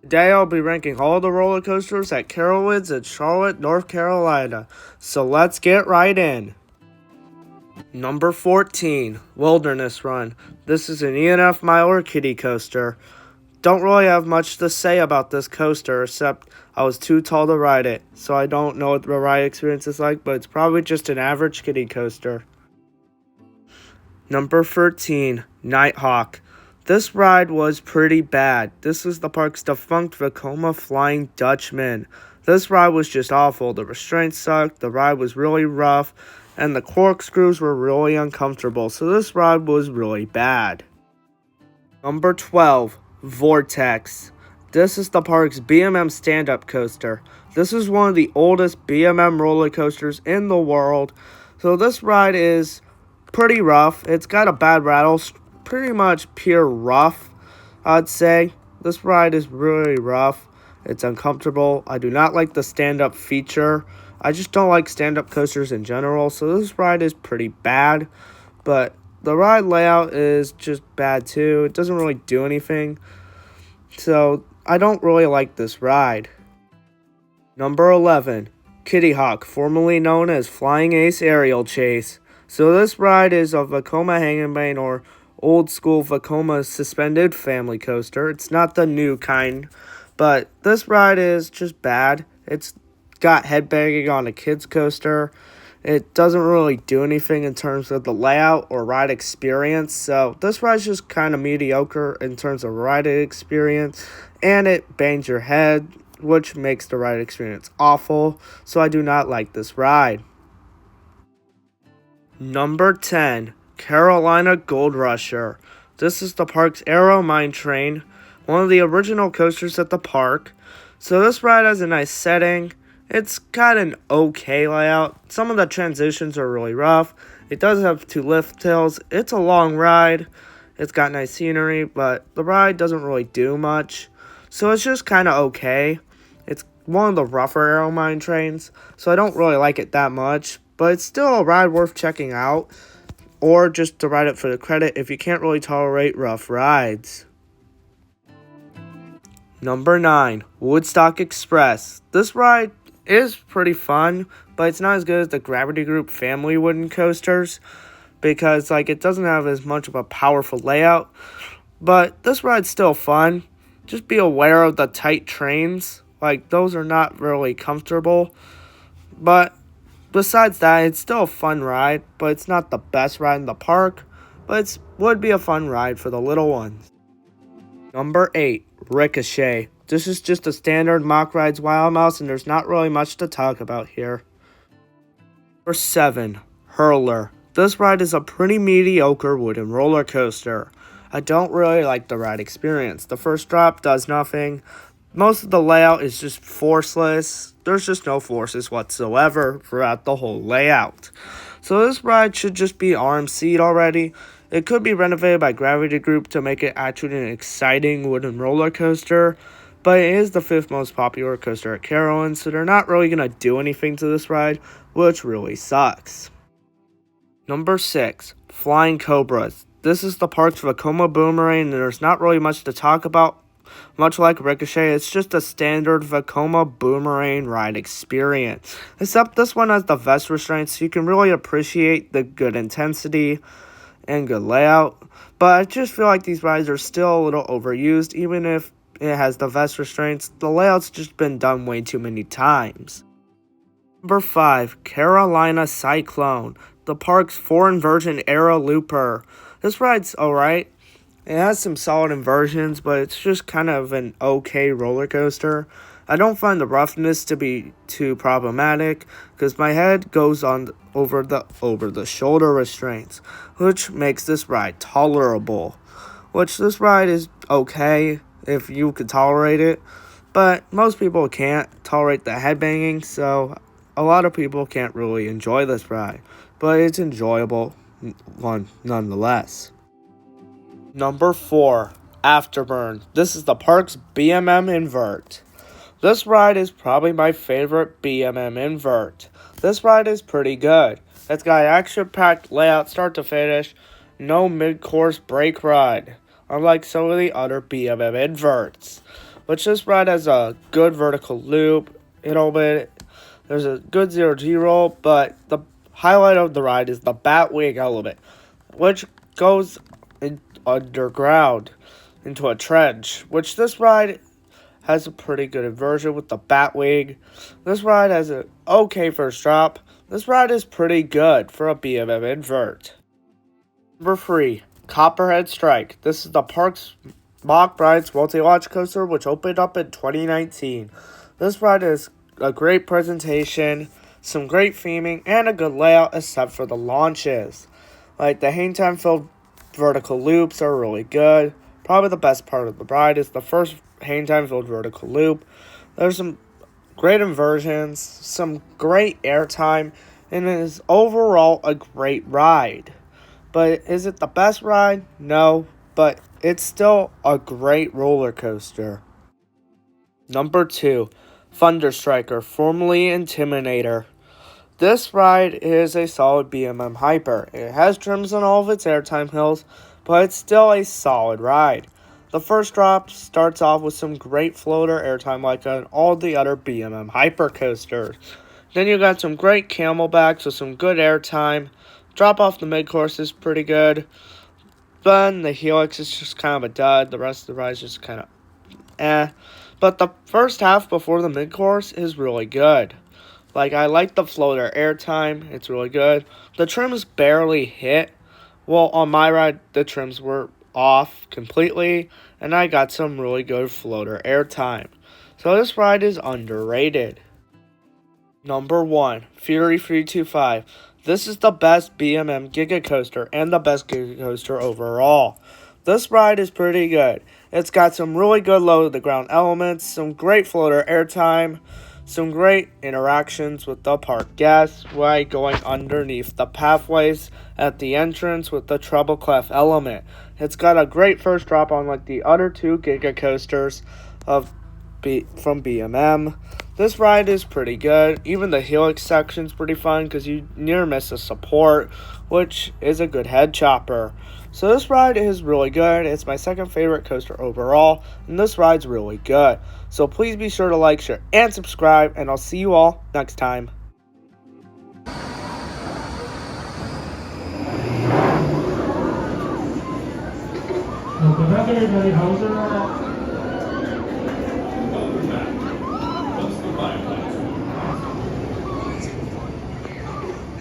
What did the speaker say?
Today I'll be ranking all the roller coasters at Carowinds in Charlotte, North Carolina. So let's get right in. Number 14, Wilderness Run. This is an E&F Miler kiddie coaster. Don't really have much to say about this coaster except I was too tall to ride it, so I don't know what the ride experience is like, but it's probably just an average kiddie coaster. Number 13, Nighthawk. This ride was pretty bad. This is the park's defunct Vekoma Flying Dutchman. This ride was just awful. The restraints sucked, the ride was really rough, and the corkscrews were really uncomfortable, so this ride was really bad. Number 12, Vortex. This is the park's BMM stand-up coaster. This is one of the oldest BMM roller coasters in the world, so this ride is pretty rough. It's got a bad rattle, pretty much pure rough, I'd say. This ride is really rough. It's uncomfortable. I do not like the stand-up feature. I just don't like stand-up coasters in general, so this ride is pretty bad. But the ride layout is just bad too. It doesn't really do anything. So I don't really like this ride. Number 11, Kitty Hawk, formerly known as Flying Ace Aerial Chase. So this ride is a Vekoma Hanging or old school Vekoma suspended family coaster. It's not the new kind, but this ride is just bad. It's got headbanging on a kid's coaster. It doesn't really do anything in terms of the layout or ride experience, so this ride's just kind of mediocre in terms of ride experience, and it bangs your head, which makes the ride experience awful, so I do not like this ride. Number 10, Carolina Gold Rusher. This is the park's Aero Mine Train, one of the original coasters at the park. So this ride has a nice setting. It's got an okay layout. Some of the transitions are really rough. It does have 2 lift tails. It's a long ride. It's got nice scenery, but the ride doesn't really do much. So it's just kind of okay. It's one of the rougher Aero Mine trains, so I don't really like it that much. But it's still a ride worth checking out, or just to ride it for the credit if you can't really tolerate rough rides. Number 9, Woodstock Express. This ride is pretty fun, but it's not as good as the Gravity Group family wooden coasters because it doesn't have as much of a powerful layout. But this ride's still fun. Just be aware of the tight trains. Those are not really comfortable. But besides that, it's still a fun ride, but it's not the best ride in the park, but it would be a fun ride for the little ones. Number 8, Ricochet. This is just a standard Mock Rides Wild Mouse, and there's not really much to talk about here. Number 7, Hurler. This ride is a pretty mediocre wooden roller coaster. I don't really like the ride experience. The first drop does nothing. Most of the layout is just forceless. There's just no forces whatsoever throughout the whole layout. So this ride should just be RMC'd already. It could be renovated by Gravity Group to make it actually an exciting wooden roller coaster, but it is the 5th most popular coaster at Carowinds, so they're not really going to do anything to this ride, which really sucks. Number 6, Flying Cobras. This is the park's Vekoma Boomerang, and there's not really much to talk about. Much like Ricochet, it's just a standard Vekoma Boomerang ride experience. Except this one has the vest restraints, so you can really appreciate the good intensity and good layout. But I just feel like these rides are still a little overused, even if it has the vest restraints. The layout's just been done way too many times. Number 5, Carolina Cyclone. The park's foreign version Aero Looper. This ride's alright. It has some solid inversions, but it's just kind of an okay roller coaster. I don't find the roughness to be too problematic because my head goes on over the shoulder restraints, which makes this ride tolerable. Which this ride is okay if you can tolerate it, but most people can't tolerate the headbanging, so a lot of people can't really enjoy this ride, but it's enjoyable one nonetheless. Number 4, Afterburn. This is the park's BMM invert. This ride is probably my favorite BMM invert. This ride is pretty good. It's got an action-packed layout start to finish, no mid-course brake ride, unlike some of the other BMM inverts. which this ride has a good vertical loop. There's a good 0G roll, but the highlight of the ride is the Batwing element, which goes underground into a trench, which this ride has a pretty good inversion with the Batwing. This ride has an okay first drop. This ride is pretty good for a B&M invert. Number 3, Copperhead Strike. This is the Parks Mock Rides multi-launch coaster, which opened up in 2019. This ride is a great presentation, some great theming, and a good layout except for the launches. Like the hang time filled vertical loops are really good. Probably the best part of the ride is the first hang time filled vertical loop. There's some great inversions, some great airtime, and it is overall a great ride. But is it the best ride? No, but it's still a great roller coaster. Number 2, Thunder Striker, formerly Intimidator. This ride is a solid B&M hyper. It has trims on all of its airtime hills, but it's still a solid ride. The first drop starts off with some great floater airtime like on all the other B&M hyper coasters. Then you got some great camelbacks with some good airtime. Drop off the mid-course is pretty good. Then the Helix is just kind of a dud. The rest of the ride is just kind of But the first half before the mid-course is really good. Like, I like the floater airtime. It's really good. The trims barely hit. Well, on my ride, the trims were off completely, and I got some really good floater airtime. So this ride is underrated. Number 1, Fury 325. This is the best B&M Giga Coaster and the best Giga Coaster overall. This ride is pretty good. It's got some really good low-to-the-ground elements, some great floater airtime, some great interactions with the park guests, right going underneath the pathways at the entrance with the treble clef element. It's got a great first drop on like the other 2 Giga Coasters from B&M. This ride is pretty good. Even the Helix section's pretty fun because you near miss a support, which is a good head chopper. So this ride is really good. It's my second favorite coaster overall, and this ride's really good. So please be sure to like, share, and subscribe, and I'll see you all next time. Welcome back, everybody. How's it?